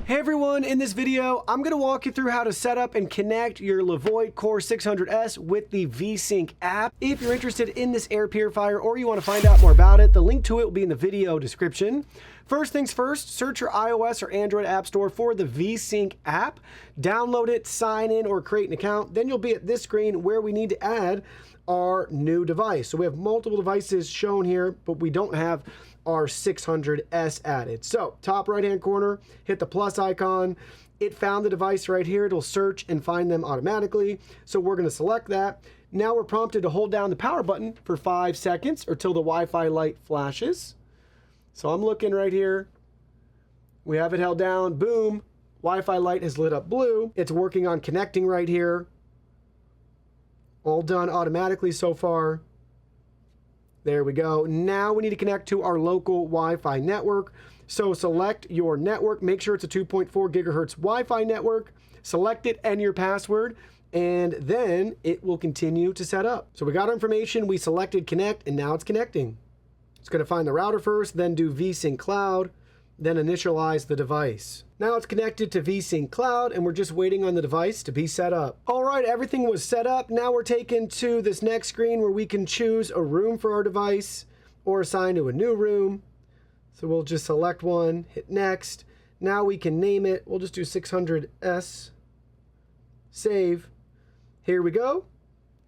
Hey everyone, in this video, I'm going to walk you through how to set up and connect your LEVOIT Core 600S with the VSync app. If you're interested in this air purifier or you want to find out more about it, the link to it will be in the video description. First things first, search your iOS or Android app store for the VSync app, download it, sign in or create an account. Then you'll be at this screen where we need to add our new device. So we have multiple devices shown here, but we don't have our 600S added. So top right hand corner, hit the plus icon. It found the device right here. It'll search and find them automatically. So we're going to select that. Now we're prompted to hold down the power button for 5 seconds or till the Wi-Fi light flashes. So I'm looking right here. We have it held down. Boom. Wi-Fi light has lit up blue. It's working on connecting right here. All done automatically so far. There we go. Now we need to connect to our local Wi-Fi network. So select your network. Make sure it's a 2.4 gigahertz Wi-Fi network. Select it and your password, and then it will continue to set up. So we got our information. We selected connect, and now it's connecting. It's going to find the router first, then do vSync Cloud, then initialize the device. Now it's connected to vSync Cloud, and we're just waiting on the device to be set up. All right, everything was set up. Now we're taken to this next screen where we can choose a room for our device or assign to a new room. So we'll just select one, hit next. Now we can name it. We'll just do 600S. Save. Here we go.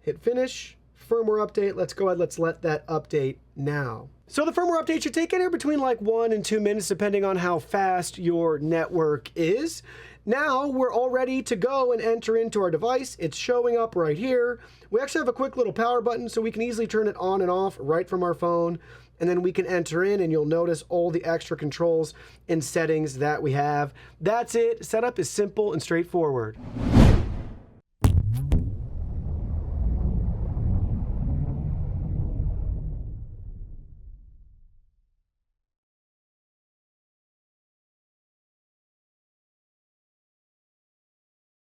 Hit finish. Firmware update. Let's go ahead. Let's let that update now. So the firmware update should take anywhere between like 1 and 2 minutes, depending on how fast your network is. Now we're all ready to go and enter into our device. It's showing up right here. We actually have a quick little power button, so we can easily turn it on and off right from our phone. And then we can enter in, and you'll notice all the extra controls and settings that we have. That's it. Setup is simple and straightforward.